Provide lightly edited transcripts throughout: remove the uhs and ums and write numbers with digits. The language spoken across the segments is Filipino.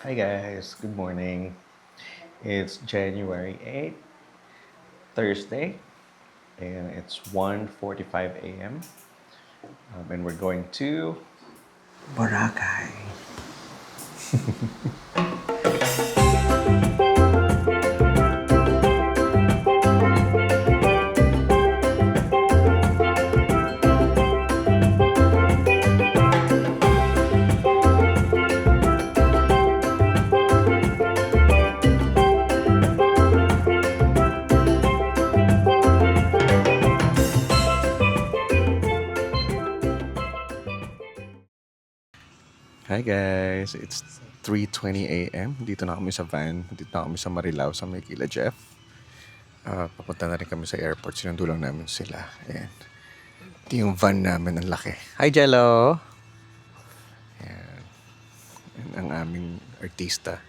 Hi guys, good morning. It's January 8th, Thursday, and it's 1:45 a.m. And we're going to Boracay. Hi guys, it's 3:20 a.m. Dito na kami sa van. Dito na kami sa Marilao, sa may kila Jeff. Papunta na rin kami sa airport. Sinundo lang namin sila. Ayan. Ito yung van namin, ang laki. Hi Jello! Ayan. Ayan ang aming artista.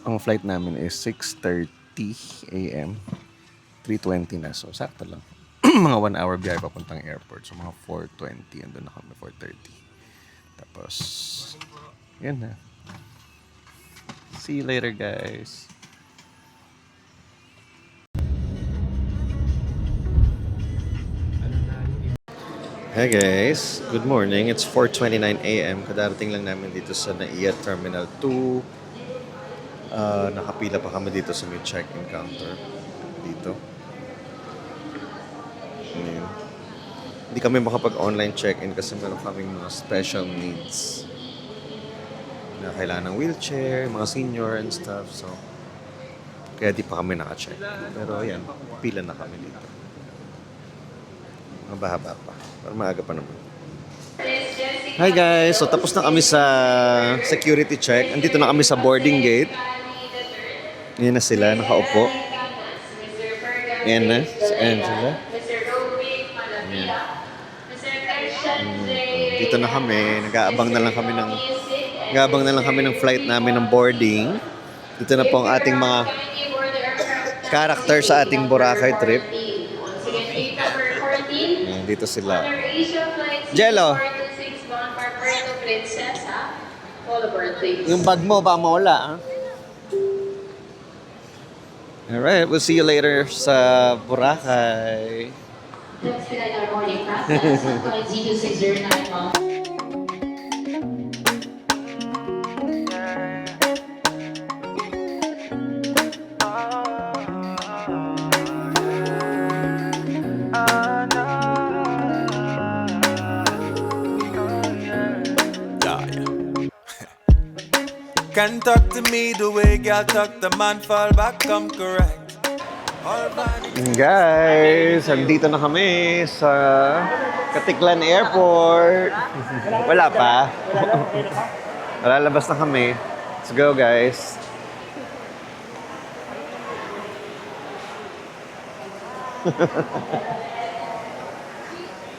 Ang flight namin is 6:30 a.m. 3:20 na. So, sakto lang. Mga 1 hour biyahe papuntang airport. So, mga 4:20. Andun na kami, 4:30. Tapos, yan na. See you later, guys. Hey guys, good morning. It's 4:29 a.m. Kadarating lang namin dito sa NAIA Terminal 2. Nakapila pa kami dito sa may check-in counter. Dito. Ayan. Hindi kami makapag-online check-in kasi meron kaming mga special needs na kailangan ng wheelchair, mga senior and stuff. So, kaya di pa kami naka-check. Pero ayan, pila na kami dito. Mahaba pa. Pero maaga pa naman. Hi guys! So tapos na kami sa security check. Andito na kami sa boarding gate. Yan na sila, nakaupo. Yan na, si Angela. Yan. Dito na kami. Nag-aabang na lang kami ng flight namin ng boarding. Dito na po ang ating mga character sa ating Boracay trip. Dito sila. Jello! Yung bag mo ba mawala, ha? Alright, we'll see you later sa Boracay. Can talk to me the way girl talk, the man fall back, come correct. Guys, andito na kami sa Katiklan Airport. Wala pa. Lalabas na kami. Let's go, guys.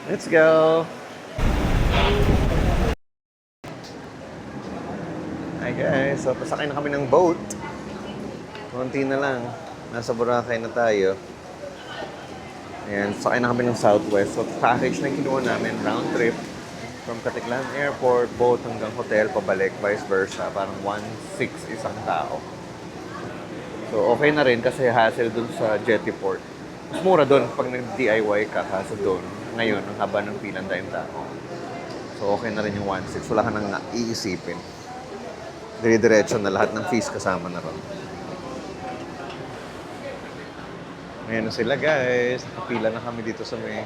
Let's go. Hi guys, so pasakay na kami ng boat. Konti na lang. Nasa Boracay na tayo. Ayan, sakay na kami ng Southwest. So package na kinuha namin, round trip. From Katiklan Airport, boat hanggang hotel, pabalik, vice versa. Parang 1.6 isang tao. So okay na rin kasi hassle dun sa jetty port. Mas mura dun pag nag-DIY ka kasi dun. Ngayon, ang haba ng pilang tayong tao. So okay na rin yung 1.6. Wala ka nang iisipin. Dire-diretso na lahat ng fees kasama na ron. Ayan na sila guys. Nakapila na kami dito sa may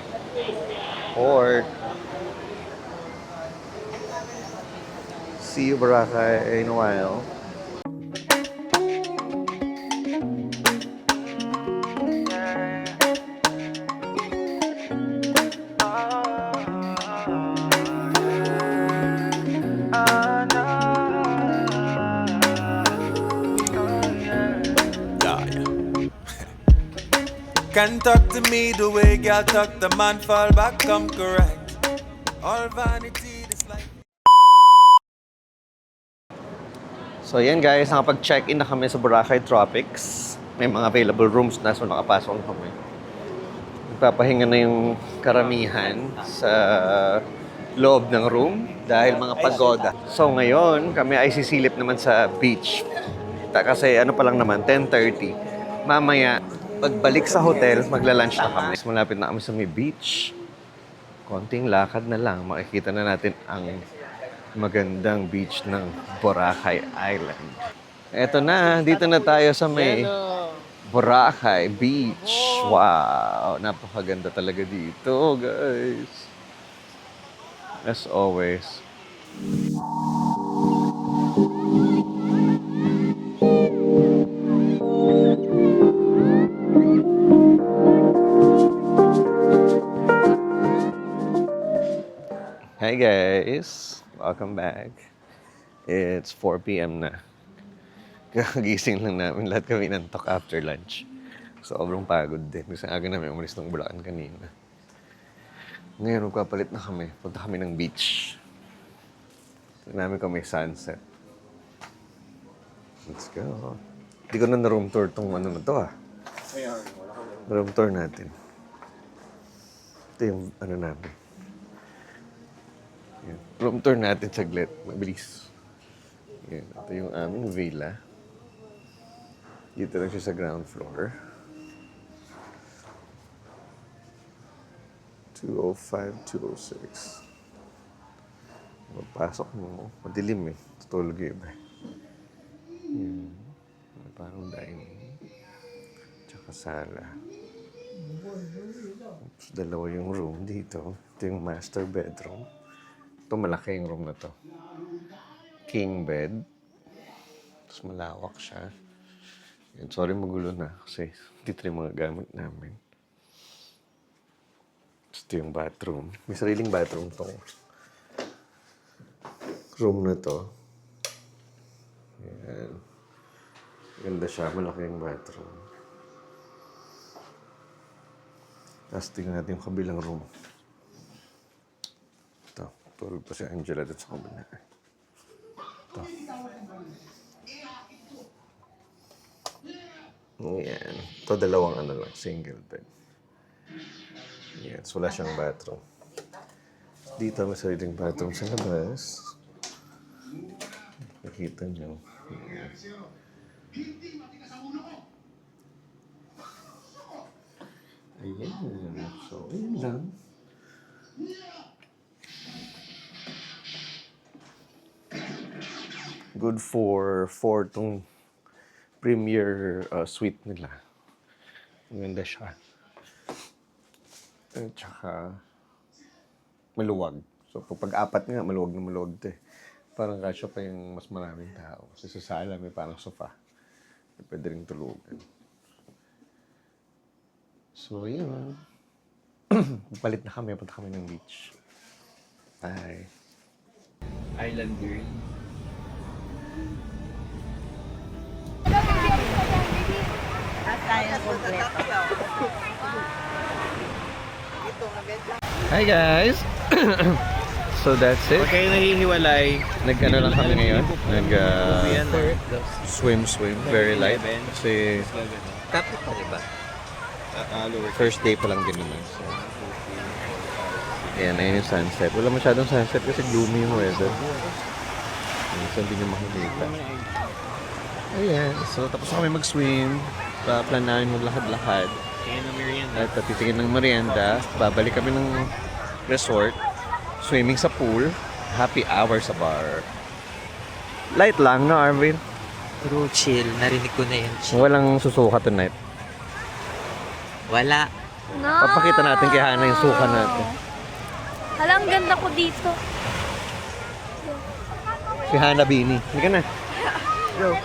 port. See you Boracay in a while. Can talk to me the way girl talk, the man fall back, come correct. All vanity, this life. So yan guys, nakapag-check-in na kami sa Boracay Tropics. May mga available rooms na, so nakapasok na kami. Nagpapahinga na yung karamihan sa loob ng room dahil mga pagoda. So ngayon, kami ay sisilip naman sa beach. Kasi ano pa lang naman, 10:30. Mamaya, pagbalik sa hotel, magla-lunch na kami. Malapit na kami sa may beach. Konting lakad na lang, makikita na natin ang magandang beach ng Boracay Island. Eto na, dito na tayo sa may Boracay Beach. Wow, napakaganda talaga dito, guys. As always. Hi guys, welcome back. It's 4 p.m. na. Kagising lang namin, lahat kami nantok after lunch. Sobrang pagod din. Kasi aga namin umalis ng Bulacan kanina. Ngayon, magpapalit na kami. Punta kami ng beach. Tignan namin kung may sunset. Let's go. Hindi ko na room tour tong ano na to ah. Room tour natin. Ito yung ano namin. Yan. Room tour natin saglit. Mabilis. Yan. Ito yung aming villa. Dito lang siya sa ground floor. 205, 206. Pagpasok mo, madilim eh. Tutulog yung iba. Yan. May parang dining. Tsaka sala. Tapos dalawa yung room dito. Ito yung master bedroom. Ito malaki yung room na to. King bed. Tapos malawak siya. Yan. Sorry magulo na kasi dito yung mga gamit namin. Ito yung bathroom. May sariling bathroom to. Room na to. Yan. Ganda siya. Malaki yung bathroom. Tapos tingnan natin yung kabilang room. Ito. Tulog pa si Angela dito sa kabila. Ito. Yan. Ito dalawang ano lang. Single bed. Yan. So, wala siyang bathroom. Dito may sariling bathroom sa labas. Nakita niyo. Yan. Ayan. So, yun lang. Good for tong premier suite nila. Maganda siya. At saka maluwag. So, pag apat nga, maluwag na maluwag ito eh. Parang kasya pa yung mas maraming tao. Kasi sa sala may parang sofa. Pwede rin tulugan. So, yun. Palit na kami. Punta kami ng beach. Bye. Island girl. Hi guys! So that's it. Huwag kayo nahihiwalay. Nag-ano lang kami ngayon. Swim. Very light. Kasi Kapit pa, diba? first day pa lang din naman. So, ayan, ayun yung sunset. Wala masyadong sunset kasi gloomy yung weather. Minsan din yung makikita. Ayan. So tapos kami mag-swim. Plan namin maglakad-lakad. Tingin ng merienda. At titingin ng merienda. Babalik kami ng resort. Swimming sa pool. Happy hour sa bar. Light lang, no, Arvin? True chill. Narinig ko na yun. Chill. Walang susuka tonight. Wala. No. Papakita natin kay Hana yung suka natin. Hala, ang ganda ko dito. Si Hana Bini. Hindi ka na. Go.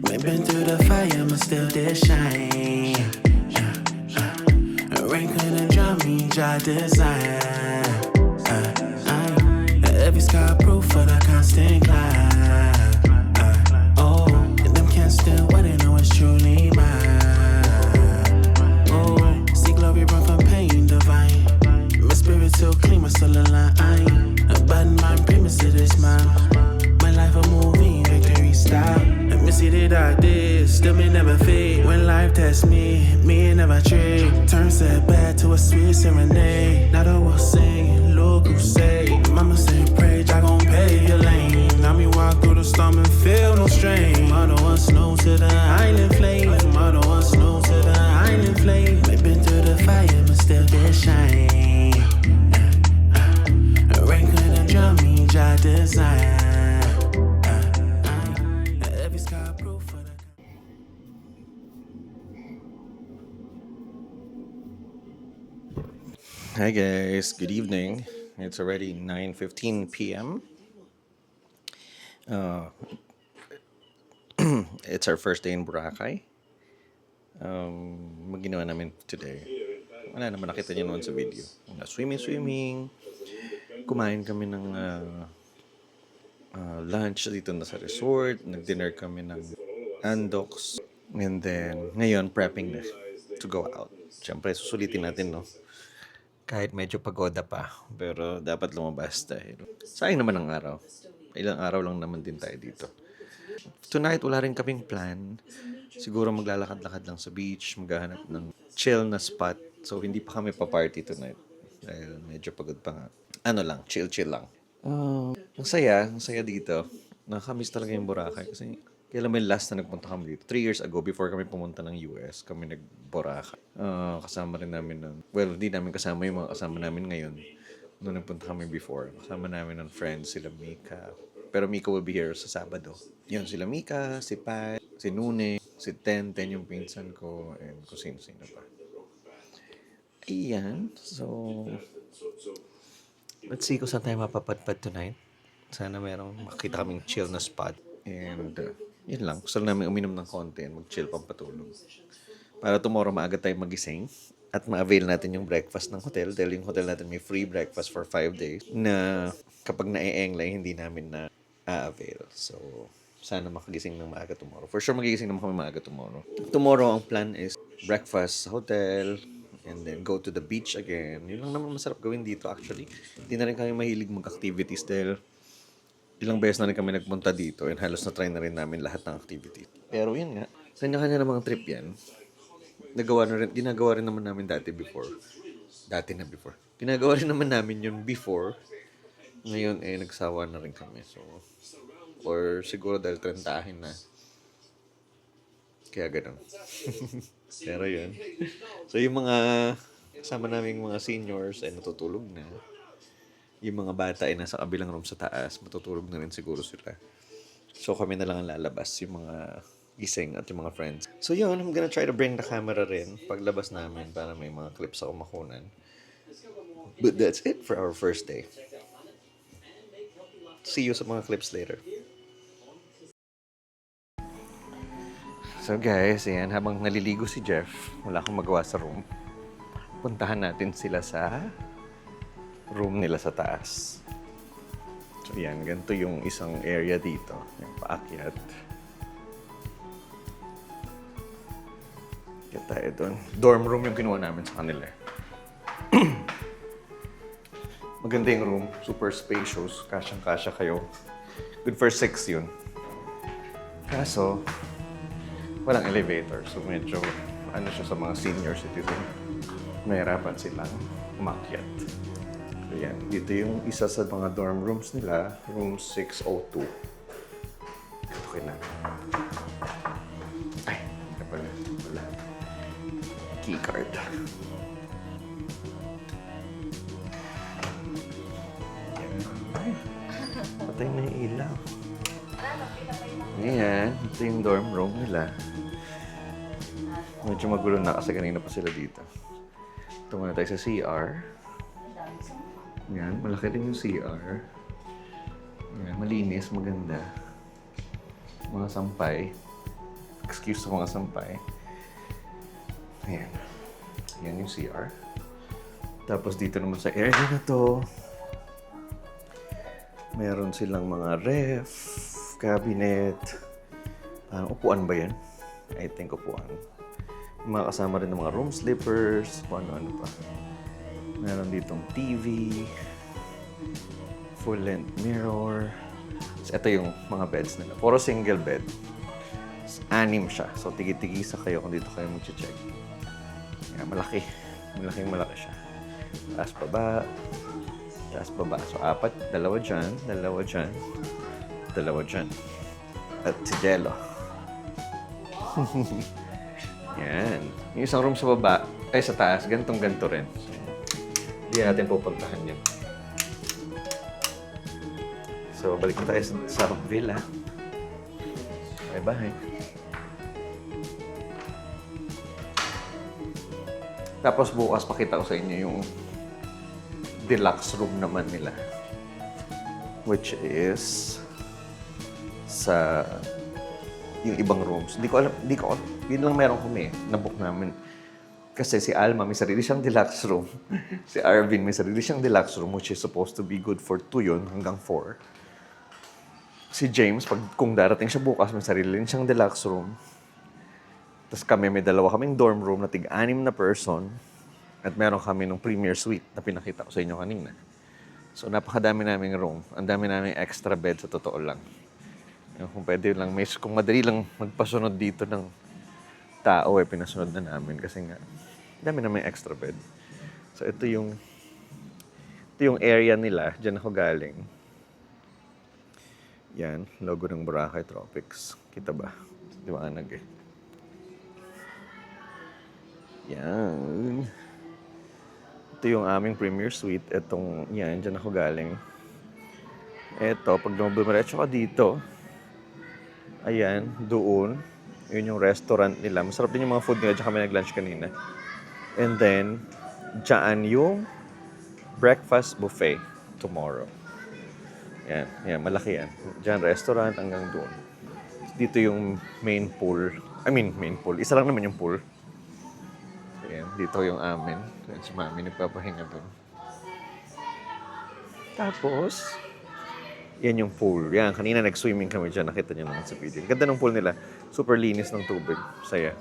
We've been through the fire, but still did shine. Rain couldn't drown me, dry design. Every sky proof for the constant climb. Oh, and them can't still what they know is truly mine. Oh, see glory run from pain divine. My spirit still clean, my soul aligned. this. Still me never fit. When life tests me, me never trick. Turn setback to a sweet serenade. Now the world singing, look who say. Mama say, pray, I gon' pave your lane. Now me walk through the storm and feel no strain. Mother was snow to the island flame. Mother was snow to the island flame. We've been through the fire, but still did shine. Rain couldn't drown me, I design. Every sky proof for the. Hi guys, good evening. It's already 9:15 p.m. It's our first day in Boracay. Maginawa namin today. Wala naman, nakita niyo naman sa video. Swimming. Kumain kami ng lunch dito na sa resort. Nag-dinner kami ng Andox. And then, ngayon, prepping na to go out. Siyempre, susulitin natin, no? Kahit medyo pagoda pa. Pero dapat lumabas dahil sayang naman ang araw. Ilang araw lang naman din tayo dito. Tonight, wala rin kaming plan. Siguro maglalakad-lakad lang sa beach, maghahanap ng chill na spot. So, hindi pa kami pa-party tonight. Dahil medyo pagod pa nga. Ano lang, chill lang. Ang saya dito. Nakakamiss talaga yung Boracay. Kasi kailan may last na nagpunta kami dito? 3 years ago, before kami pumunta ng US, kami nag-Boracay. Kasama rin namin hindi namin kasama yung mga kasama namin ngayon. Noong nagpunta kami before. Kasama namin ng friends, sila Mika. Pero Mika will be here sa Sabado. Yun, sila Mika, si Pat, si Nune, si Ten yung pinsan ko, and kung sino-sino pa. Ayan. So, let's see kung saan tayo mapapadpad tonight. Sana merong makita kaming chill na spot. And, yun lang. Gusto lang namin uminom ng konti and mag-chill pampatulog. Para tomorrow maaga tayo magising at ma-avail natin yung breakfast ng hotel dahil yung hotel natin may free breakfast for 5 days na kapag na-e-englay, hindi namin na a-avail. So, sana makagising ng maaga tomorrow. For sure, magigising naman kami maaga tomorrow. Tomorrow, ang plan is breakfast sa hotel and then go to the beach again. Yun lang naman masarap gawin dito actually. Hindi na rin kami mahilig mag-activities dahil ilang beses na rin kami nagpunta dito and halos na-try na rin namin lahat ng activities. Pero yun nga, kanya-kanya namang trip yan. Ginagawa rin naman namin before. Ginagawa rin naman namin yun before. Ngayon, nagsawa na rin kami. So, or siguro dahil 30 na. Kaya ganun. Pero yun. So, yung mga kasama namin mga seniors ay natutulog na. Yung mga bata ay nasa kabilang room sa taas. Matutulog na rin siguro sila. So, kami na lang ang lalabas. Yung mga gising at yung mga friends. So, yun. I'm gonna try to bring the camera rin paglabas namin para may mga clips ako makunan. But that's it for our first day. See you sa mga clips later. So guys, ayan, habang naliligo si Jeff, wala akong magawa sa room. Puntahan natin sila sa room nila sa taas. So ayan, ganito yung isang area dito. Yung paakyat. Kaya tayo doon. Dorm room yung kinuha namin sa kanila. Maganda yung room. Super spacious. Kasyang-kasya kayo. Good for 6 yun. Kaso, walang elevator. So medyo, siya sa mga senior citizen. Mahirapan silang umakyat. So yan. Dito yung isa sa mga dorm rooms nila. Room 602. Ito kayo na. Ay, ito pala. Wala. Keycard. Patay na yung ilaw. Ayan, ito yung dorm room nila. Medyo magulo na kasi kanina pa sila dito. Ito muna tayo sa CR. Ayan, malaki din yung CR. Ayan, malinis, maganda. Mga sampay. Excuse sa mga sampay. Ayan. Ayan yung CR. Tapos dito naman sa area na to, meron silang mga ref, cabinet. Upuan ba yan? I think upuan. Mga kasama rin ng mga room slippers, kung ano-ano pa. Meron ditong TV, full-length mirror. So, ito yung mga beds nila. Puro single bed. Anim siya. So, tigi-tigisa kayo kung dito kayo mag-check. Yan, malaki. Malaki siya. Taas baba. Taas baba. So, 4. Dalawa dyan. Dalawa dyan. At si Jello. Yan. Yung isang room sa baba, ay sa taas, ganito rin. So, hindi natin pupuntahan yun. So, balik na tayo sa villa. Bye-bye. Tapos bukas pakita ko sa inyo yung deluxe room naman nila. Which is sa yung ibang rooms. Yun lang meron kami. Nabook namin. Kasi si Alma may sarili siyang deluxe room. Si Arvin may sarili siyang deluxe room which is supposed to be good for 2 yun hanggang 4. Si James, kung darating siya bukas, may sarili rin siyang deluxe room. Tapos kami, may dalawa kaming dorm room na tig-6 na person. At meron kami ng premier suite na pinakita ko sa inyo kanina. So, napakadami naming room. Ang dami naming extra bed sa totoo lang. Kung pwede lang, kung madali lang magpasunod dito ng tao, pinasunod na namin. Kasi nga, dami naming extra bed. So, ito yung area nila. Diyan ako galing. Yan, logo ng Boracay Tropics. Kita ba? Liwanag eh. Yan. Ito yung aming premier suite. Yan, dyan ako galing. Ito, pag dumiretso ka dito, ayan, doon. Yun yung restaurant nila. Masarap din yung mga food nila. Diyan kami nag-lunch kanina. And then, dyan yung breakfast buffet tomorrow. Yan, malaki yan. Diyan, restaurant hanggang doon. Dito yung main pool. Main pool. Isa lang naman yung pool. Ayan, dito yung amin. Ayan, si Mami nagpapahinga doon. Tapos, yan yung pool. Yan, kanina nag-swimming kami dyan. Nakita niyo naman sa video. Ganda ng pool nila. Super linis ng tubig. Saya.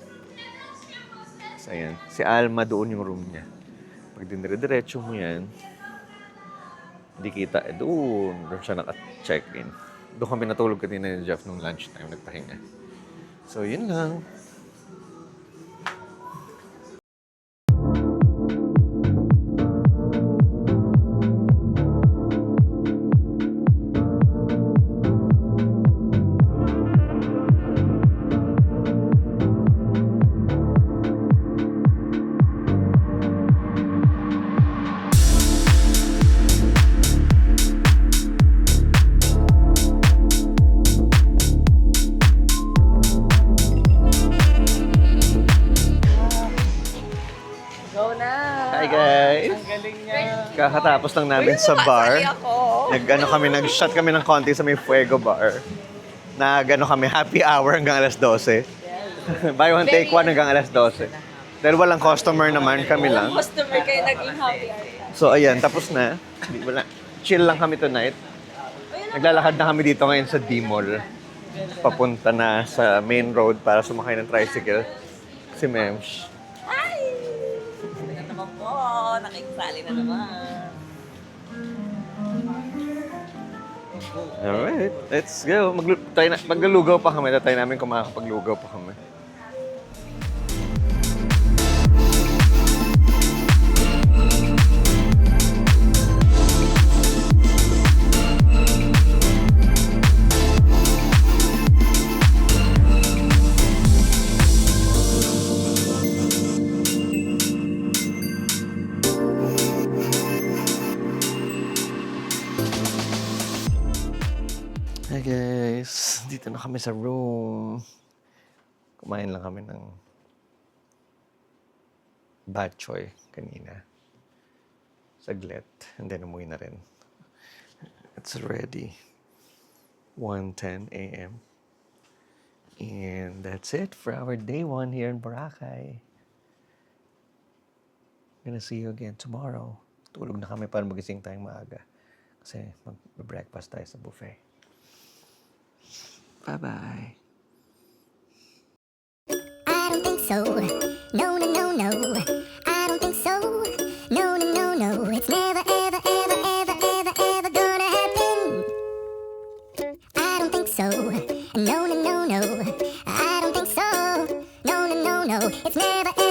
So, ayan. Si Alma doon yung room niya. Pag dinire-diretso mo yan, hindi kita. Doon siya naka-check-in. Doon kami natulog kanina ni Jeff nung lunchtime. Nagpahinga. So, yun lang. Hi guys! Ang galing niya! Kakatapos lang namin sa bar. Nag-shot kami ng konti sa may Fuego Bar. Kami, happy hour hanggang alas 12. Buy one, take one hanggang alas 12. Dahil walang customer naman, kami lang. Customer kayo naging happy hour. So ayan, tapos na. Chill lang kami tonight. Naglalakad na kami dito ngayon sa D-Mall. Papunta na sa main road para sumakay ng tricycle. Si Mems. Naman po, nakikisali na naman. Alright, let's go. Maglugaw pa kami. Tatay namin kung makakapaglugaw pa kami. Hi guys, dito na kami sa room. Kumain lang kami ng bok choy kanina. Saglit, and then umuwi na rin. It's already 1:10 a.m. And that's it for our day 1 here in Boracay. Gonna see you again tomorrow. Tulog na kami para magising tayong maaga. Kasi mag-breakfast tayo sa buffet. Bye-bye. I don't think so. No, no, no, no. I don't think so. No, no, no, no. It's never, ever, ever, ever, ever, ever gonna happen. I don't think so. No, no, no, no. I don't no. It's never, ever.